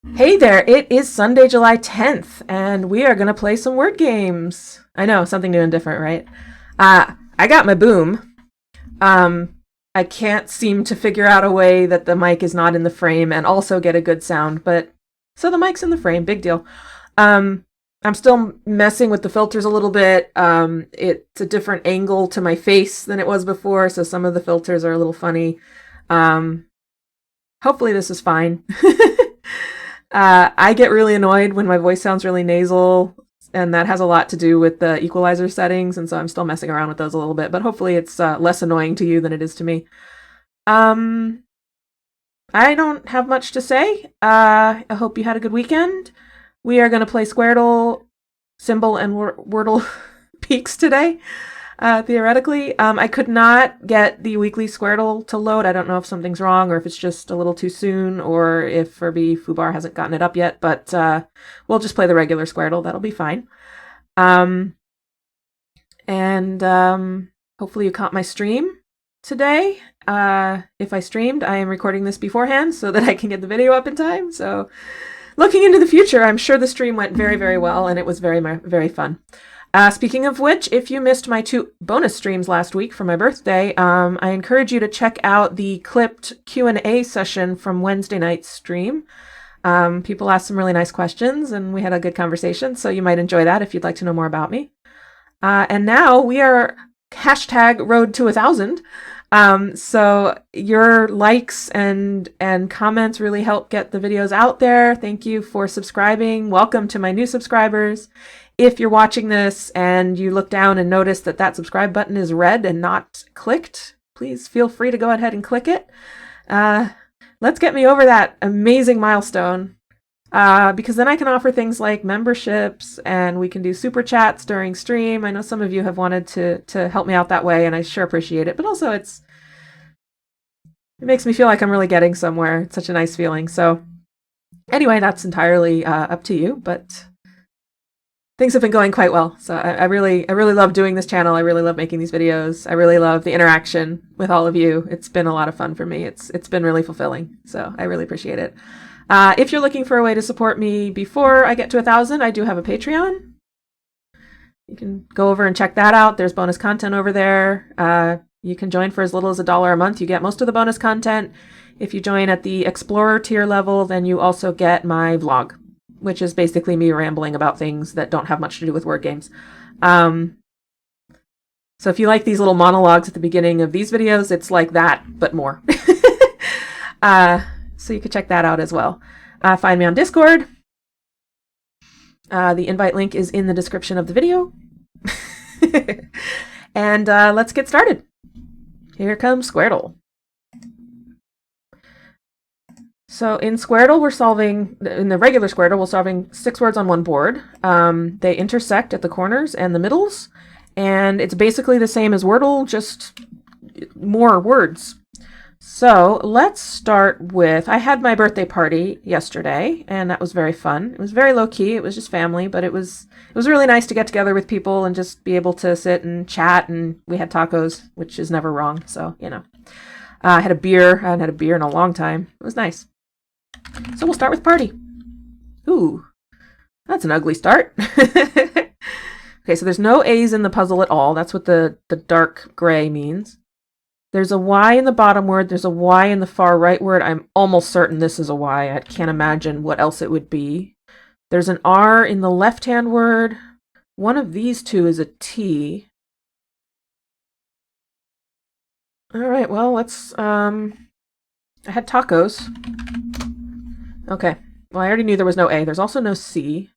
Hey there, it is Sunday, July 10th, and we are going to play some word games. I know, something new and different, right? I got my boom. Um, I can't seem to figure out a way that the mic is not in the frame and also get a good sound, but so the mic's in the frame, big deal. Um, I'm still messing with the filters a little bit. It's a different angle to my face than it was before, so some of the filters are a little funny. Um, Hopefully this is fine. I get really annoyed when my voice sounds really nasal, and that has a lot to do with the equalizer settings, and so I'm still messing around with those a little bit, but hopefully it's less annoying to you than it is to me. Um, I don't have much to say. I hope you had a good weekend. We are going to play Squardle, Symble, and Wordle Peaks today. Theoretically, I could not get the weekly Squirtle to load. I don't know if something's wrong or if it's just a little too soon or if Furby Fubar hasn't gotten it up yet, but we'll just play the regular Squirtle. That'll be fine. Um, and hopefully you caught my stream today. If I streamed, I am recording this beforehand so that I can get the video up in time. So looking into the future, I'm sure the stream went very, very well and it was very, very fun. Speaking of which, if you missed my 2 bonus streams last week for my birthday, I encourage you to check out the clipped Q&A session from Wednesday night's stream. People asked some really nice questions, and we had a good conversation, so you might enjoy that if you'd like to know more about me. And now we are hashtag road to 1,000. So your likes and comments really help get the videos out there. Thank you for subscribing. Welcome to my new subscribers. If you're watching this and you look down and notice that that subscribe button is red and not clicked, please feel free to go ahead and click it. Let's get me over that amazing milestone, because then I can offer things like memberships and we can do super chats during stream. I know some of you have wanted to help me out that way, and I sure appreciate it. But also it makes me feel like I'm really getting somewhere. It's such a nice feeling. So anyway, that's entirely up to you, but things have been going quite well. So I really love doing this channel. I really love making these videos. I really love the interaction with all of you. It's been a lot of fun for me. It's been really fulfilling. So I really appreciate it. If you're looking for a way to support me before I get to 1,000, I do have a Patreon. You can go over and check that out. There's bonus content over there. You can join for as little as $1 a month. You get most of the bonus content. If you join at the Explorer tier level, then you also get my vlog, which is basically me rambling about things that don't have much to do with word games. So if you like these little monologues at the beginning of these videos, it's like that, but more. So you could check that out as well. Find me on Discord. The invite link is in the description of the video. And let's get started. Here comes Squardle. So in Squardle, in the regular Squardle, we're solving 6 words on one board. They intersect at the corners and the middles, and it's basically the same as Wordle, just more words. So let's start with, I had my birthday party yesterday, and that was very fun. It was very low key. It was just family, but it was really nice to get together with people and just be able to sit and chat, and we had tacos, which is never wrong. So, you know, I had a beer. I hadn't had a beer in a long time. It was nice. So we'll start with party. Ooh, that's an ugly start. Okay, so there's no A's in the puzzle at all. That's what the dark gray means. There's a Y in the bottom word. There's a Y in the far right word. I'm almost certain this is a Y. I can't imagine what else it would be. There's an R in the left-hand word. One of these two is a T. All right, well, let's, I had tacos. Okay, well, I already knew there was no A. There's also no C.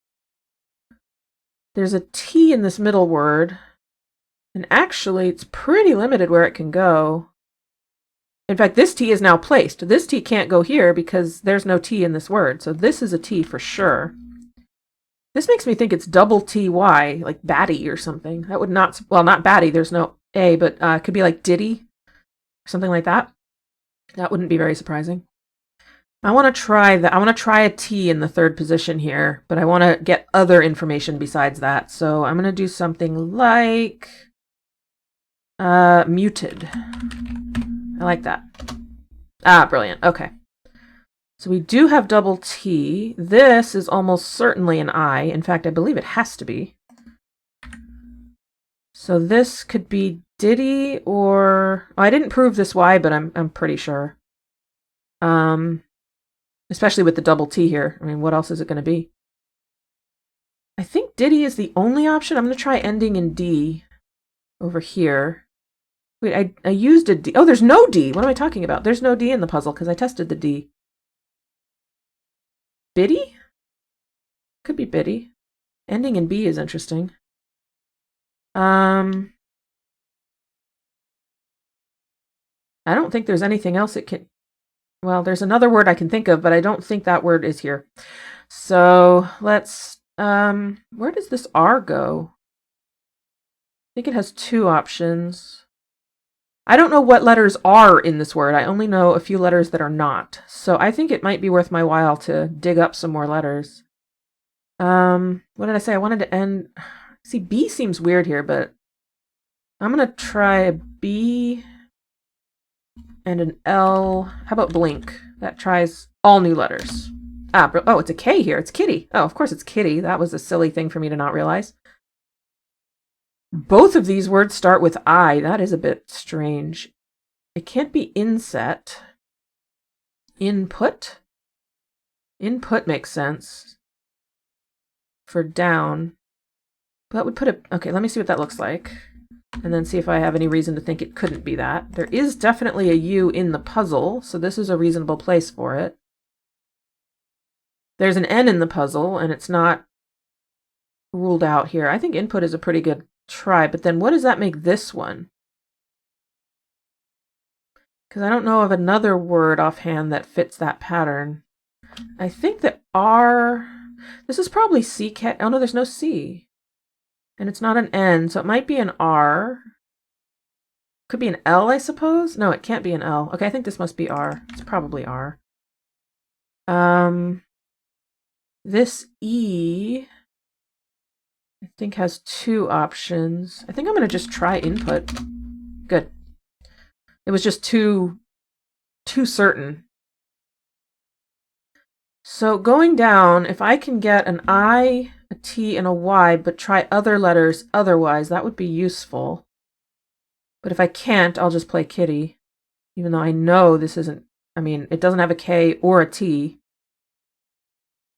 There's a T in this middle word. And actually, it's pretty limited where it can go. In fact, this T is now placed. This T can't go here because there's no T in this word. So this is a T for sure. This makes me think it's double T-Y, like Batty or something. That would not, well, not Batty, there's no A, but it could be like Diddy, or something like that. That wouldn't be very surprising. I want to try that. I want to try a T in the third position here, but I want to get other information besides that. So I'm going to do something like muted. I like that. Ah, brilliant. Okay. So we do have double T. This is almost certainly an I. In fact, I believe it has to be. So this could be Diddy or... Oh, I didn't prove this Y, but I'm pretty sure. Especially with the double T here. I mean, what else is it going to be? I think Diddy is the only option. I'm going to try ending in D over here. Wait, I used a D. Oh, there's no D. What am I talking about? There's no D in the puzzle because I tested the D. Biddy? Could be Biddy. Ending in B is interesting. I don't think there's anything else it can... Well, there's another word I can think of, but I don't think that word is here. So let's... where does this R go? I think it has two options. I don't know what letters are in this word. I only know a few letters that are not. So I think it might be worth my while to dig up some more letters. What did I say? I wanted to end... See, B seems weird here, but I'm going to try a B and an L. How about blink? That tries all new letters. Oh, it's a K here. It's kitty. Oh, of course it's kitty. That was a silly thing for me to not realize. Both of these words start with I. That is a bit strange. It can't be inset. Input? Input makes sense. For down. That would put it... Okay, let me see what that looks like. And then see if I have any reason to think it couldn't be that. There is definitely a U in the puzzle, so this is a reasonable place for it. There's an N in the puzzle, and it's not ruled out here. I think input is a pretty good try, but then what does that make this one? Because I don't know of another word offhand that fits that pattern. I think that R... This is probably C. Oh no, there's no C. And it's not an N, so it might be an R. Could be an L, I suppose? No, it can't be an L. Okay, I think this must be R. It's probably R. This E, I think, has two options. I think I'm going to just try input. Good. It was just too certain. So going down, if I can get an I, a T, and a Y, but try other letters otherwise, that would be useful. But if I can't, I'll just play kitty. Even though I know this isn't... I mean, it doesn't have a K or a T.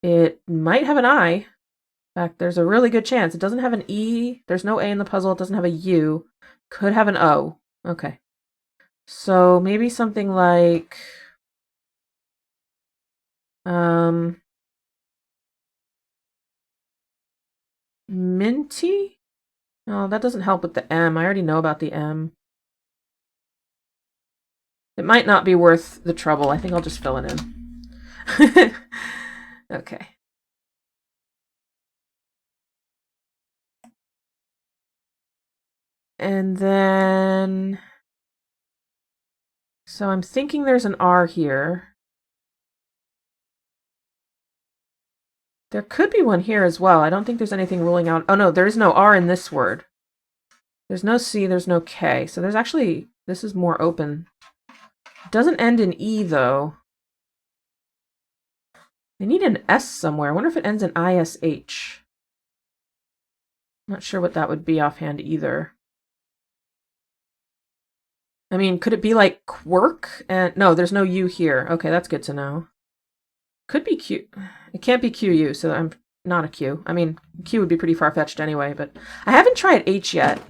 It might have an I. In fact, there's a really good chance. It doesn't have an E. There's no A in the puzzle. It doesn't have a U. Could have an O. Okay. So maybe something like... Minty? No, that doesn't help with the M. I already know about the M. It might not be worth the trouble. I think I'll just fill it in. Okay. And then... So I'm thinking there's an R here. There could be one here as well. I don't think there's anything ruling out... Oh no, there is no R in this word. There's no C, there's no K. So there's actually... This is more open. It doesn't end in E, though. I need an S somewhere. I wonder if it ends in ISH. Not sure what that would be offhand either. I mean, could it be like quirk? And no, there's no U here. Okay, that's good to know. Could be Q. It can't be QU, so I'm not a Q. I mean, Q would be pretty far-fetched anyway, but I haven't tried H yet.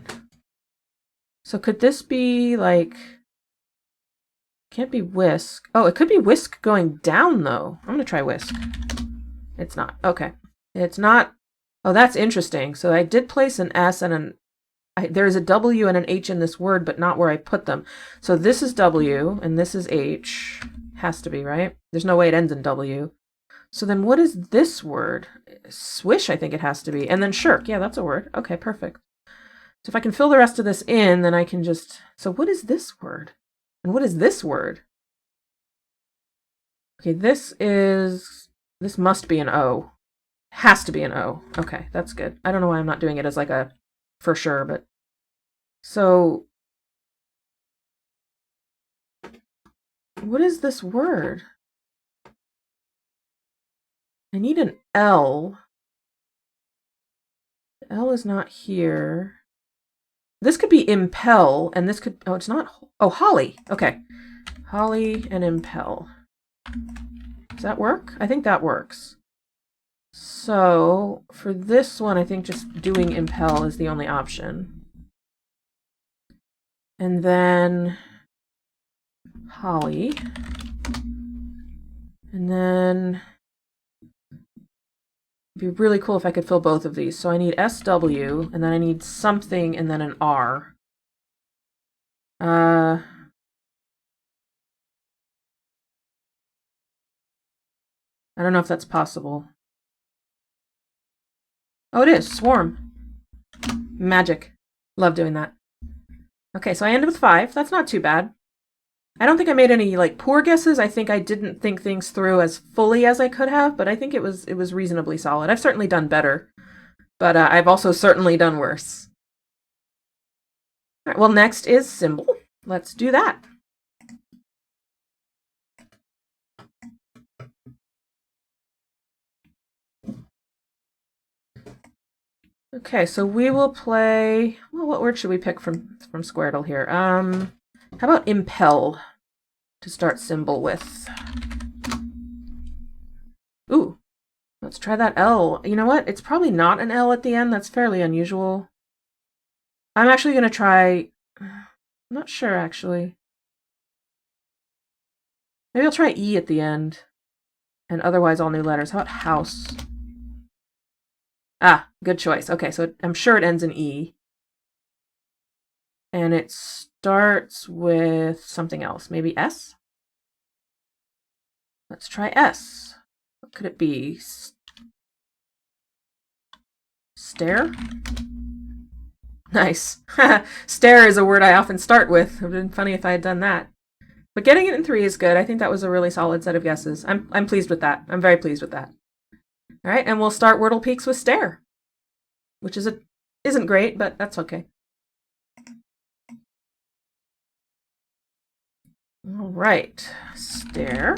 So could this be like... Can't be whisk. Oh, it could be whisk going down, though. I'm going to try whisk. It's not. Okay. It's not... Oh, that's interesting. So I did place an S and an... There's a W and an H in this word, but not where I put them. So this is W, and this is H. Has to be, right? There's no way it ends in W. So then what is this word? Swish, I think it has to be. And then shirk. Yeah, that's a word. Okay, perfect. So if I can fill the rest of this in, then I can just... So what is this word? And what is this word? Okay, this is... This must be an O. Has to be an O. Okay, that's good. I don't know why I'm not doing it as like a... For sure, but... So... What is this word? I need an L. L is not here. This could be Impel, and this could... Oh, it's not... Oh, Holly. Okay. Holly and Impel. Does that work? I think that works. So, for this one, I think just doing Impel is the only option. And then... Holly. And then... It'd be really cool if I could fill both of these. So I need SW, and then I need something, and then an R. I don't know if that's possible. Oh, it is. Swarm. Magic. Love doing that. Okay, so I ended with 5. That's not too bad. I don't think I made any like poor guesses. I think I didn't think things through as fully as I could have, but I think it was reasonably solid. I've certainly done better, but I've also certainly done worse. All right, well, next is Symble. Let's do that. Okay, so we will play... Well, what word should we pick from Squardle here? How about Impel to start Symble with? Ooh, let's try that L. You know what? It's probably not an L at the end. That's fairly unusual. I'm actually going to try... I'm not sure, actually. Maybe I'll try E at the end. And otherwise all new letters. How about house? Ah, good choice. Okay, so I'm sure it ends in E. And it starts with something else. Maybe S? Let's try S. What could it be? Stare? Nice. Stare is a word I often start with. It would have been funny if I had done that. But getting it in 3 is good. I think that was a really solid set of guesses. I'm pleased with that. I'm very pleased with that. All right, and we'll start Wordle Peaks with Stare, which isn't great, but that's okay. All right, Stare.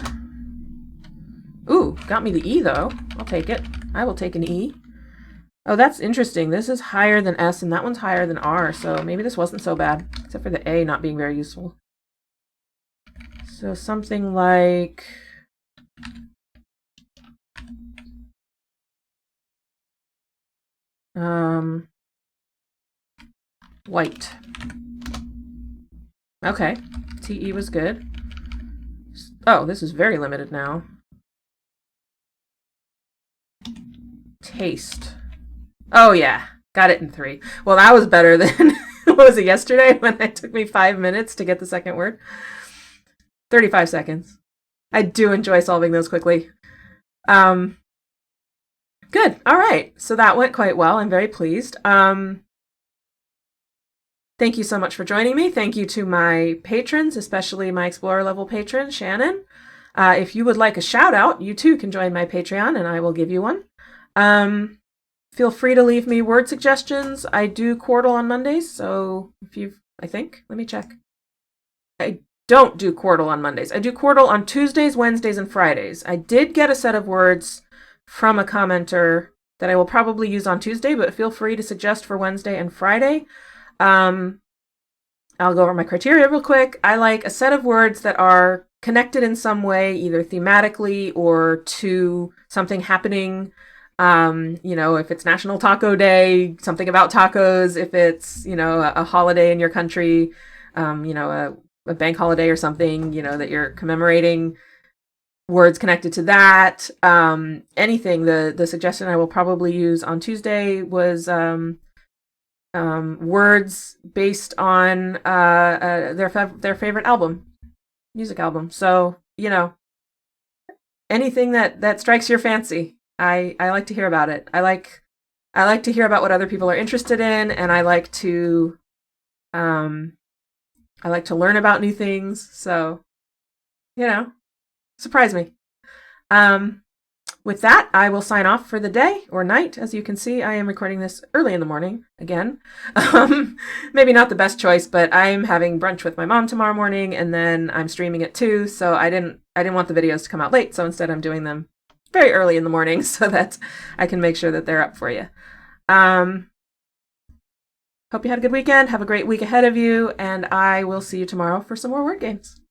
Ooh, got me the E, though. I'll take it. I will take an E. Oh, that's interesting. This is higher than S, and that one's higher than R, so maybe this wasn't so bad, except for the A not being very useful. So something like... white. Okay, TE was good. Oh, this is very limited now. Taste. Oh yeah, got it in 3. Well, that was better than, what was it, yesterday when it took me 5 minutes to get the second word? 35 seconds. I do enjoy solving those quickly. Good. All right. So that went quite well. I'm very pleased. Thank you so much for joining me. Thank you to my patrons, especially my Explorer level patron, Shannon. If you would like a shout out, you too can join my Patreon and I will give you one. Feel free to leave me word suggestions. I do quordle on Mondays, so if you've, I think, let me check. I don't do quordle on Mondays. I do quordle on Tuesdays, Wednesdays, and Fridays. I did get a set of words from a commenter that I will probably use on Tuesday, but feel free to suggest for Wednesday and Friday. I'll go over my criteria real quick. I like a set of words that are connected in some way, either thematically or to something happening. You know, if it's National Taco Day, something about tacos. If it's, you know, a holiday in your country, you know, a bank holiday or something, you know, that you're commemorating, words connected to that. Anything. The suggestion I will probably use on Tuesday was words based on their favorite album, music album. So, you know, anything that strikes your fancy. I like to hear about it. I like to hear about what other people are interested in, and I like to learn about new things. So, you know, surprise me. With that, I will sign off for the day, or night. As you can see, I am recording this early in the morning, again. Maybe not the best choice, but I'm having brunch with my mom tomorrow morning, and then I'm streaming it too, so I didn't want the videos to come out late, so instead I'm doing them very early in the morning so that I can make sure that they're up for you. Hope you had a good weekend. Have a great week ahead of you, and I will see you tomorrow for some more word games.